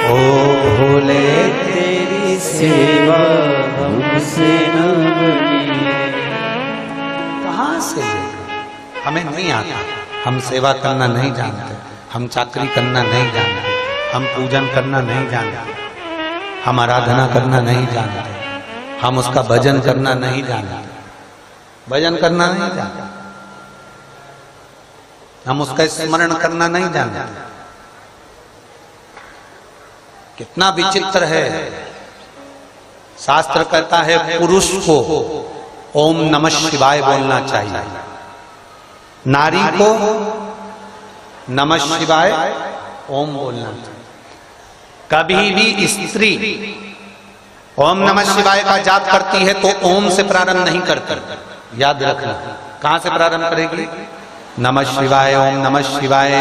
ओ भोले तेरी सेवा हमसे न बनी। कहाँ से हमें नहीं आता, हम सेवा करना नहीं जानते, हम चाकरी करना नहीं जानते, हम पूजन करना नहीं जानते, हम आराधना करना नहीं जानते, हम उसका भजन करना नहीं जानते, भजन करना नहीं जानते, हम उसका स्मरण करना नहीं जानते। कितना विचित्र है। शास्त्र कहता है पुरुष को ओम नमः शिवाय बोलना चाहिए, नारी को नमः शिवाय ओम बोलना चाहिए। कभी भी स्त्री ओम नमः शिवाय का जाप करती है तो ओम से प्रारंभ नहीं करती, याद रखना। कहां से प्रारंभ करेगी? नमः शिवाय, ओम नमः शिवाय,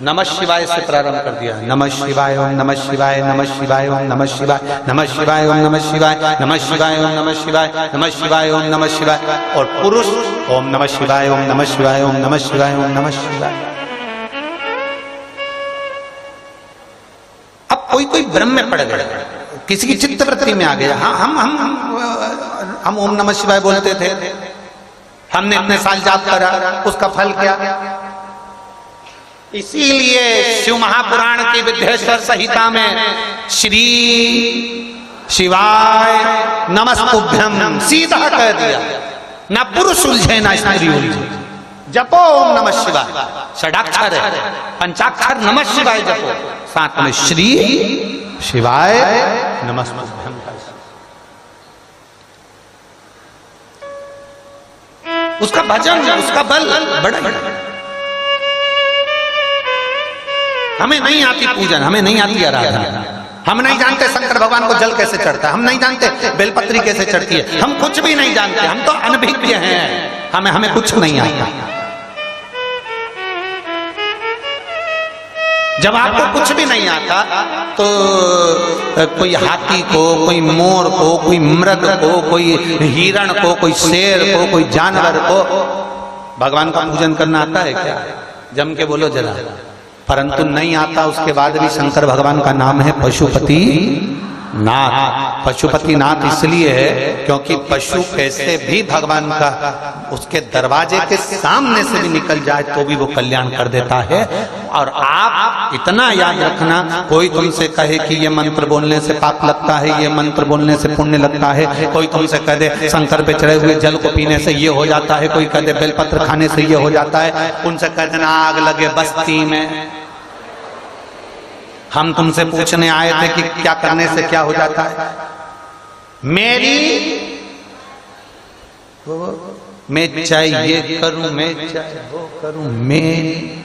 नमः शिवाय से प्रारंभ कर दिया। नमः शिवाय, ओम नमः शिवाय, नमः शिवाय, ओम नमः शिवाय, नमः शिवाय, ओम नमः शिवाय, नमः शिवाय, ओम नमः शिवाय, नमः शिवाय, ओम नमः शिवाय। और पुरुष ओम नमः शिवाय, ओम नमः शिवाय, ओम नमः शिवाय, ओम नमः शिवाय। अब कोई कोई भ्रम में पड़ गया, किसी की चित्तवृत्ति में आ गया। हाँ, हम ओम नमः शिवाय बोलते थे, हमने इतने साल जाप करा, उसका फल क्या? इसीलिए शिव महापुराण की विद्येश्वर संहिता में श्री शिवाय नमस्तुभ्यम सीधा कह दिया। ना पुरुष उलझे ना स्त्री उलझे, जपो ओम नमः शिवाय। षडाक्षर है, पंचाक्षर नमः शिवाय जपो, साथ में श्री शिवाय नमस्तुभ्यम। उसका भजन, उसका बल बड़ा। हमें नहीं आती पूजन, हमें नहीं आती आराधना, हम नहीं जानते शंकर भगवान को जल कैसे चढ़ता है, हम नहीं जानते बेलपत्री कैसे चढ़ती है, हम कुछ भी नहीं जानते, हम तो अनभिज्ञ हैं, हमें कुछ नहीं आता। जब आपको कुछ भी नहीं आता तो कोई हाथी को, कोई मोर को, कोई मृग को, कोई हिरण को, कोई शेर को, कोई जानवर को भगवान का पूजन करना आता है क्या? जम के बोलो जरा। परंतु नहीं आता, उसके बाद भी शंकर भगवान का नाम है पशुपति नाथ। पशुपति नाथ इसलिए है क्योंकि पशु कैसे भी भगवान का उसके दरवाजे के सामने से भी निकल जाए तो भी वो कल्याण कर देता है। और आप इतना याद रखना, कोई तुमसे कहे कि ये मंत्र बोलने से पाप लगता है, ये मंत्र बोलने से पुण्य लगता है, कोई तुमसे कह दे शंकर पे चढ़े हुए जल को पीने से ये हो जाता है, कोई कह दे बेलपत्र खाने से ये हो जाता है, उनसे कह देना आग लगे बस्ती में। हम तुमसे पूछने आए थे कि क्या करने से क्या हो जाता है। मैं चाहे ये करूं, मैं चाहे वो करूं, मैं।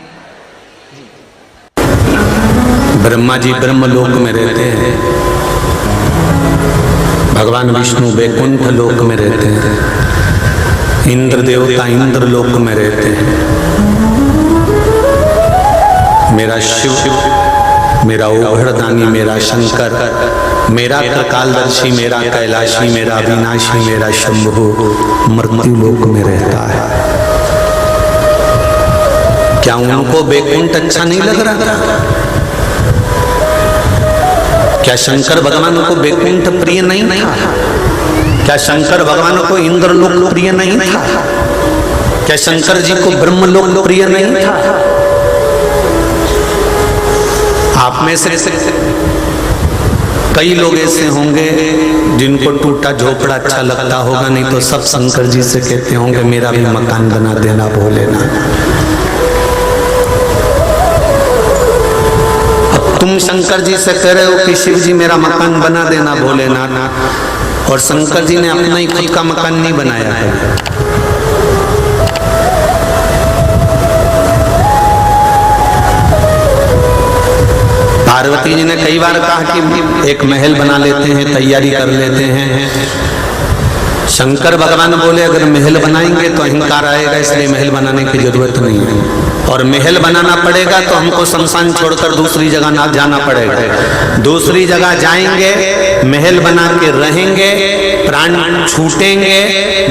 ब्रह्मा जी ब्रह्मलोक में रहते हैं, भगवान विष्णु वैकुंठ लोक में रहते हैं, इंद्र देवता इंद्र लोक में रहते हैं। मेरा शिव, मेरा ओघड़दानी, मेरा शंकर, मेरा त्रिकालदर्शी, मेरा कैलाशी, मेरा अविनाशी, मेरा शंभु मृत्यु लोक में रहता है। क्या उनको वैकुंठ अच्छा नहीं लग रहा था? क्या शंकर भगवान को वैकुंठ प्रिय नहीं था? क्या शंकर भगवान को इंद्रलोक प्रिय नहीं था? क्या शंकर जी को ब्रह्मलोक प्रिय नहीं था? आप में से कई लोग ऐसे होंगे जिनको टूटा झोपड़ा अच्छा लगता होगा, नहीं तो सब शंकर जी से कहते होंगे मेरा भी मकान बना देना भोलेनाथ। अब तुम शंकर जी से कह रहे हो कि शिव जी मेरा मकान बना देना भोलेनाथ, और शंकर जी ने अपना ही खुद का मकान नहीं बनाया है। पार्वती जी ने कई बार कहा कि एक महल बना लेते हैं, तैयारी कर लेते हैं, शंकर भगवान बोले अगर महल बनाएंगे तो अहंकार आएगा, इसलिए महल बनाने की जरूरत नहीं है। और महल बनाना पड़ेगा तो हमको शमशान छोड़कर दूसरी जगह ना जाना पड़ेगा। दूसरी जगह जाएंगे, महल बना के रहेंगे, प्राण छूटेंगे,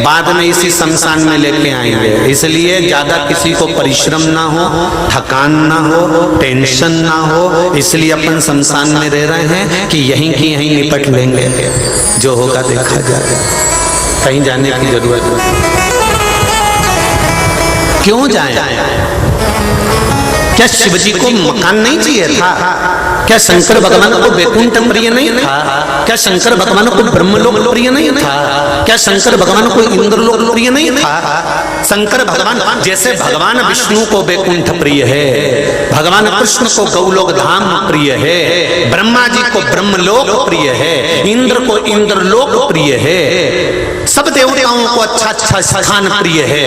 बाद में इसी शमशान में लेके आएंगे। इसलिए ज्यादा किसी को परिश्रम ना हो, थकान ना हो, टेंशन ना हो, इसलिए अपन शमशान में रह रहे हैं कि यहीं की यहीं निपट लेंगे, जो होगा देखा जाएगा, कहीं जाने की जरूरत नहीं। क्यों जाए? क्या शिव जी को मकान नहीं चाहिए था? क्या शंकर भगवान को वैकुंठ प्रिय नहीं था? क्या शंकर भगवान को ब्रह्मलोक प्रिय नहीं था? क्या शंकर भगवान को इंद्रलोक प्रिय नहीं था? शंकर भगवान जैसे भगवान विष्णु को वैकुंठ प्रिय है, भगवान कृष्ण को गौलोक धाम प्रिय है, ब्रह्मा जी को ब्रह्मलोक प्रिय है, इंद्र को इंद्रलोक प्रिय है, सब देवताओं को अच्छा अच्छा स्थान प्रिय है,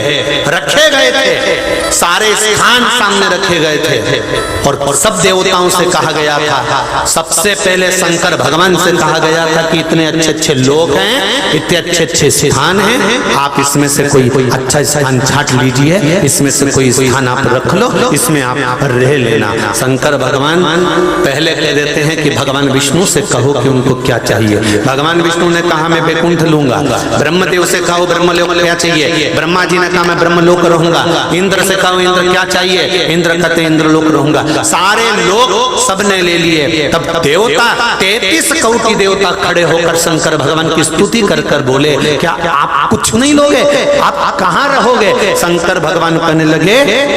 रखे गए थे, सारे स्थान सामने रखे गए थे। और सब देवताओं से कहा गया था, सबसे पहले शंकर भगवान से कहा गया था कि इतने अच्छे अच्छे लोग हैं, इतने अच्छे अच्छे स्थान हैं, आप इसमें से कोई अच्छा स्थान छांट लीजिए, इसमें से कोई स्थान आप रख लो, इसमें आप रह लेना। शंकर भगवान पहले कह देते हैं कि भगवान विष्णु से कहो कि उनको क्या चाहिए। भगवान विष्णु ने कहा मैं वैकुंठ लूंगा। ब्रह्मदेव से कहो ब्रह्मलोक क्या चाहिए? ब्रह्मा जी ने कहा मैं ब्रह्मलोक रहूंगा। इंद्र से कहो इंद्र क्या चाहिए? इंद्र कहते इंद्रलोक रहूंगा। सारे लोग सबने ले लिए। तब देवता 33 कौटी देवता खड़े होकर शंकर भगवान की स्तुति कर कर बोले क्या आप कुछ नहीं लोगे? आप कहाँ रहोगे? शंकर भगवान कहने लगे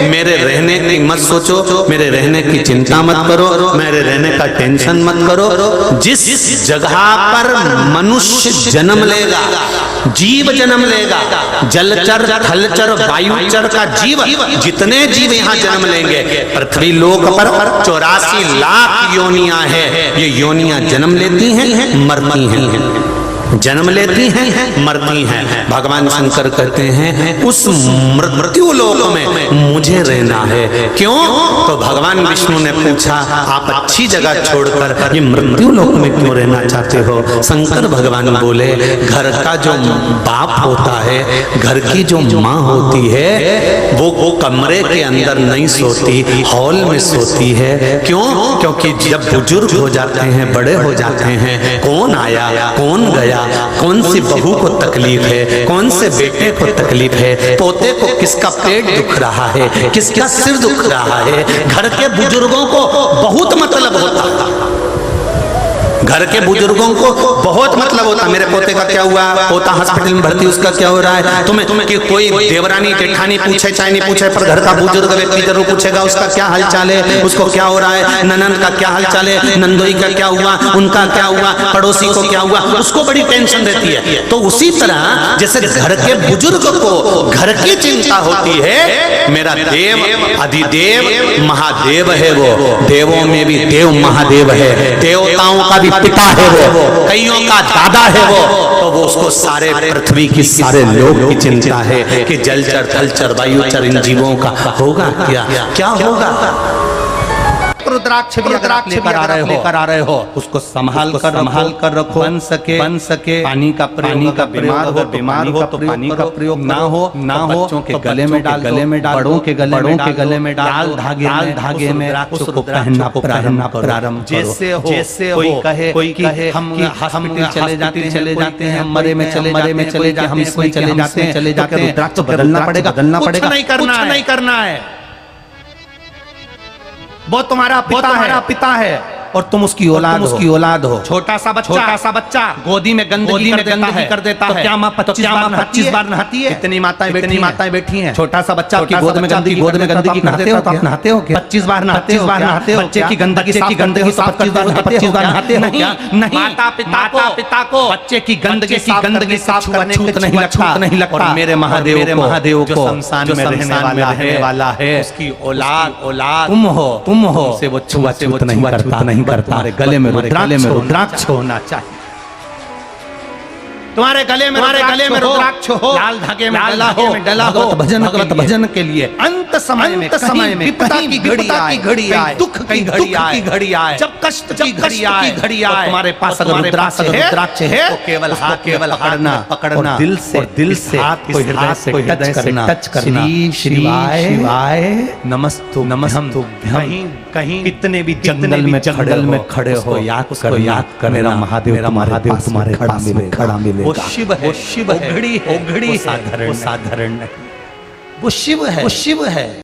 मेरे रहने की मत सोचो, मेरे रहने की चिंता मत करो, मेरे रहने का टेंशन मत करो। जिस जगह पर मनुष्य जन्म लेगा, जीव जन्म लेगा, जलचर थलचर वायुचर का जीव, जितने जीव यहाँ जन्म लेंगे, पृथ्वी लोक पर 84 लाख योनियां हैं। ये योनियां जन्म लेती हैं, मरती हैं, जन्म लेती हैं, मरती हैं। भगवान शंकर कहते हैं उस मृत्यु लोक में मुझे रहना है। क्यों? तो भगवान विष्णु ने पूछा आप अच्छी जगह छोड़कर ये मृत्यु लोक में क्यों रहना चाहते हो? शंकर भगवान बोले घर का जो बाप होता है, घर की जो माँ होती है, वो कमरे के अंदर नहीं सोती, हॉल में सोती है। क्यों? क्योंकि जब बुजुर्ग हो जाते हैं, बड़े हो जाते हैं, कौन आया कौन गया, कौन सी बहू को तकलीफ है, कौन से बेटे को तकलीफ है, पोते को किसका पेट दुख रहा है, किसका सिर दुख रहा है, घर के बुजुर्गों को बहुत मतलब होता। घर के बुजुर्गों को बहुत मतलब होता। मेरे पोते का क्या हुआ, पोता हॉस्पिटल में भर्ती, उसका क्या हो रहा है। तुम्हें कि कोई देवरानी जेठानी पूछे चाहे नहीं पूछे, पर घर का बुजुर्ग व्यक्ति जरूर पूछेगा उसका क्या हालचाल है, उसको क्या हो रहा है, ननंद का क्या हालचाल है, नंदोई का क्या हुआ, उनका क्या हुआ, पड़ोसी को क्या हुआ, उसको बड़ी टेंशन रहती है। तो उसी तरह जैसे घर के बुजुर्ग को घर की चिंता होती है, मेरा देव अधिदेव महादेव है, वो देवों में भी देव महादेव है, देवताओं का भी पिता है वो, कईयों का दादा है वो, तो वो उसको सारे पृथ्वी की सारे लोग की चिंता है कि जलचर थलचर वायुचर इन जीवों का होगा क्या होगा। रुद्राक्ष लेकर आ रहे हो, उसको संभाल कर रखो, बन सके पानी का बीमार हो तो पानी का प्रयोग ना हो, बच्चों के गले में डाल, बड़ों के गले में डाल, धागे में उसको पहनना प्रारंभ। जैसे हो कोई कहे हम हॉस्पिटल चले जाते हैं, हम मरे में चले जाते हैं, हम इसमें चले जाते हैं, रुद्राक्ष बदलना पड़ेगा, नहीं करना है। वो तुम्हारा पिता है और तुम उसकी औलाद हो। छोटा सा बच्चा गोदी में गंदगी कर देता है, तो क्या माँ 25 बार नहाती है? इतनी माताएं बैठी हैं। छोटा सा बच्चा की गोद में गंदगी नहाते हो? 25 बार नहाते हो? बच्चे की गंदगी 25 बार नहाते हो? नहीं, माता पिता को बच्चे की गंदगी छूत नहीं लगता। और मेरे महादेव को शमशान में रहने वाला है, उसकी औलाद तुम हो, से वो छूत नहीं करता। गले में रुद्राक्ष होना चाहिए। तुम्हारे गले में रुद्राक्ष हो, लाल धागे में डला हो, भगवत भजन के लिए अंत समय में विपदा की घड़ी आए, दुख की घड़ी आए, जब कष्ट की घड़ी आए, तुम्हारे पास अगर रुद्राक्ष है तो केवल पकड़ना और दिल से हाथ को हृदय से टच करना। शिवाय नमस्तुभ्यं। कहीं कितने भी जंगल में खड़े हो, याद कर मेरा महादेव तुम्हारे खड़ा मिले। वो शिव है, ओघड़ी है, साधारण नहीं, वो शिव है।